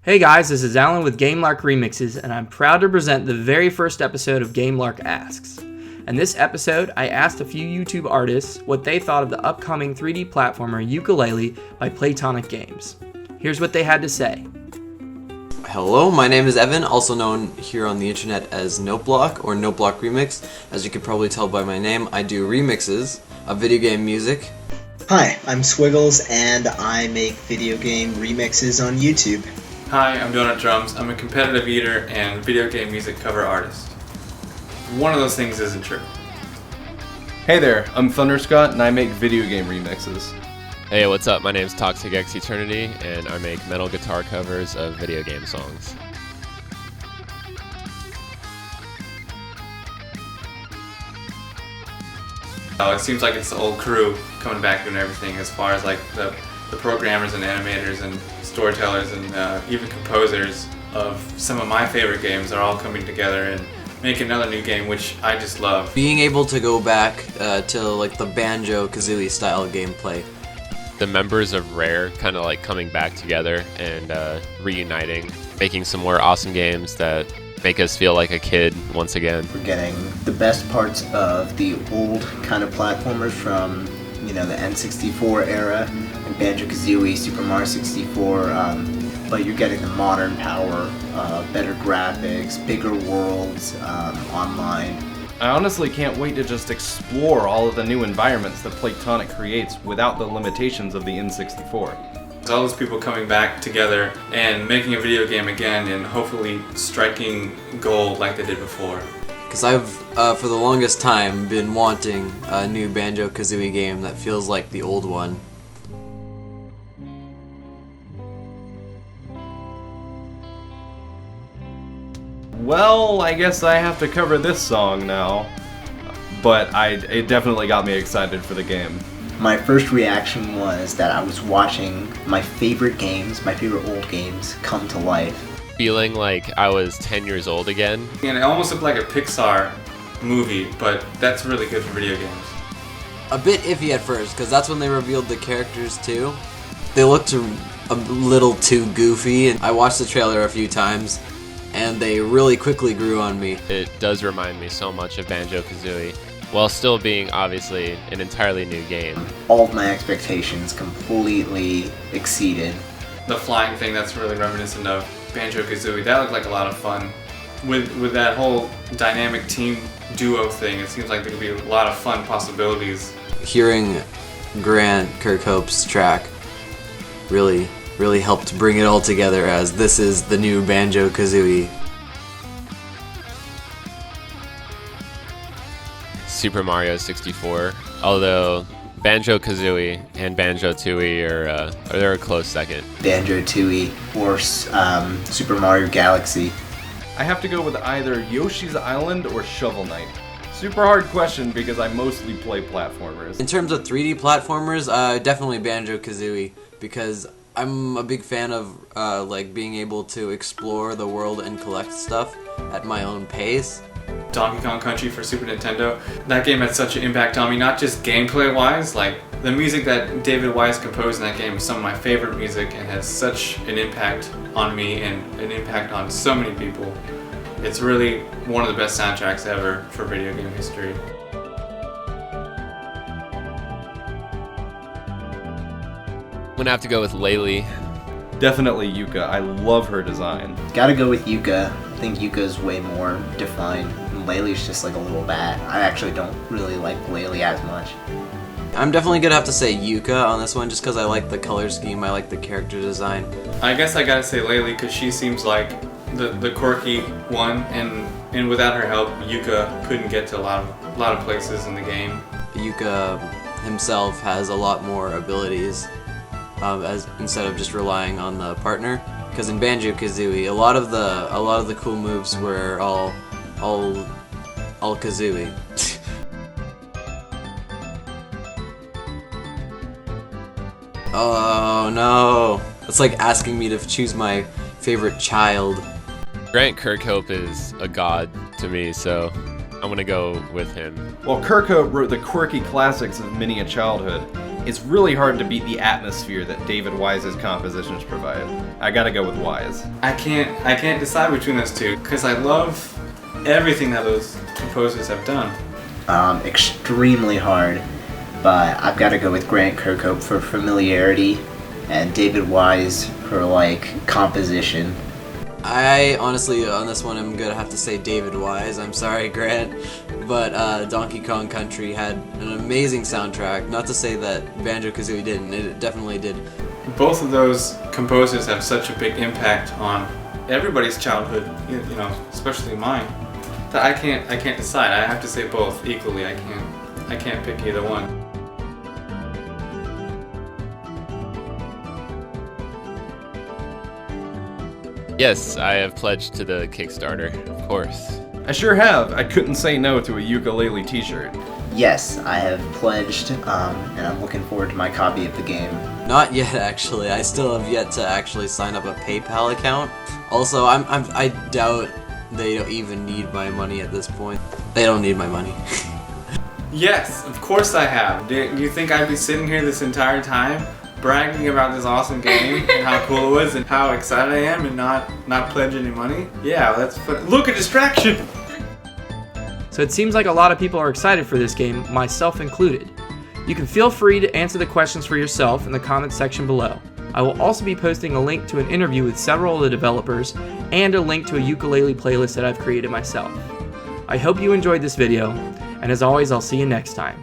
Hey guys, this is Alan with GameLark Remixes, and I'm proud to present the very first episode of GameLark Asks. In this episode, I asked a few YouTube artists what they thought of the upcoming 3D platformer Yooka-Laylee by Playtonic Games. Here's what they had to say. Hello, my name is Evan, also known here on the internet as NoteBlock or NoteBlock Remix. As you can probably tell by my name, I do remixes of video game music. Hi, I'm Swiggles, and I make video game remixes on YouTube. Hi, I'm Donut Drums. I'm a competitive eater and video game music cover artist. One of those things isn't true. Hey there, I'm Thunderscott and I make video game remixes. Hey, what's up? My name's Toxic X Eternity and I make metal guitar covers of video game songs. It seems like it's the old crew coming back doing everything as far as like the programmers and animators and storytellers and even composers of some of my favorite games are all coming together and making another new game, which I just love. Being able to go back to like the BanjoKazooie style gameplay. The members of Rare kind of like coming back together and reuniting, making some more awesome games that make us feel like a kid once again. We're getting the best parts of the old kind of platformers from, the N64 era, and BanjoKazooie, Super Mario 64, but you're getting the modern power, better graphics, bigger worlds, online. I honestly can't wait to just explore all of the new environments that Playtonic creates without the limitations of the N64. It's all those people coming back together and making a video game again and hopefully striking gold like they did before. Because I've, for the longest time, been wanting a new BanjoKazooie game that feels like the old one. Well, I guess I have to cover this song now, but it definitely got me excited for the game. My first reaction was that I was watching my favorite games, my favorite old games, come to life. Feeling like I was 10 years old again. And it almost looked like a Pixar movie, but that's really good for video games. A bit iffy at first, because that's when they revealed the characters too. They looked a little too goofy, and I watched the trailer a few times, and they really quickly grew on me. It does remind me so much of BanjoKazooie, while still being obviously an entirely new game. All of my expectations completely exceeded. The flying thing, that's really reminiscent of BanjoKazooie. That looked like a lot of fun. With that whole dynamic team duo thing, it seems like there could be a lot of fun possibilities. Hearing Grant Kirkhope's track really helped bring it all together, as this is the new BanjoKazooie. Super Mario 64, although BanjoKazooie and BanjoTooie they're a close second. BanjoTooie or Super Mario Galaxy. I have to go with either Yoshi's Island or Shovel Knight. Super hard question because I mostly play platformers. In terms of 3D platformers, definitely BanjoKazooie, because I'm a big fan of like being able to explore the world and collect stuff at my own pace. Donkey Kong Country for Super Nintendo. That game had such an impact on me, not just gameplay-wise, like the music that David Wise composed in that game is some of my favorite music and has such an impact on me and an impact on so many people. It's really one of the best soundtracks ever for video game history. I'm gonna have to go with Laylee. Definitely Yuka. I love her design. Gotta go with Yuka. I think Yuka's way more defined. And Laylee's just like a little bat. I actually don't really like Laylee as much. I'm definitely gonna have to say Yuka on this one, just because I like the color scheme, I like the character design. I guess I gotta say Laylee because she seems like the quirky one, and without her help, Yuka couldn't get to a lot of places in the game. Yuka himself has a lot more abilities, as instead of just relying on the partner. Because in BanjoKazooie, a lot of the cool moves were all Kazooie. Oh no! It's like asking me to choose my favorite child. Grant Kirkhope is a god to me, so I'm gonna go with him. Well, Kirkhope wrote the quirky classics of many a childhood. It's really hard to beat the atmosphere that David Wise's compositions provide. I gotta go with Wise. I can't decide between those two because I love everything that those composers have done. Extremely hard, but I've got to go with Grant Kirkhope for familiarity and David Wise for like composition. I honestly, on this one, I'm gonna have to say David Wise. I'm sorry, Grant, but Donkey Kong Country had an amazing soundtrack. Not to say that BanjoKazooie didn't. It definitely did. Both of those composers have such a big impact on everybody's childhood, you know, especially mine, that I can't decide. I have to say both equally. I can't pick either one. Yes, I have pledged to the Kickstarter, of course. I sure have. I couldn't say no to a Yooka-Laylee t-shirt. Yes, I have pledged, and I'm looking forward to my copy of the game. Not yet, actually. I still have yet to actually sign up a PayPal account. Also, I doubt they don't even need my money at this point. They don't need my money. Yes, of course I have. Do you think I'd be sitting here this entire time bragging about this awesome game and how cool it was and how excited I am and not pledge any money? Yeah, that's fun. Look, a distraction! So it seems like a lot of people are excited for this game, myself included. You can feel free to answer the questions for yourself in the comments section below. I will also be posting a link to an interview with several of the developers and a link to a Yooka-Laylee playlist that I've created myself. I hope you enjoyed this video, and as always, I'll see you next time.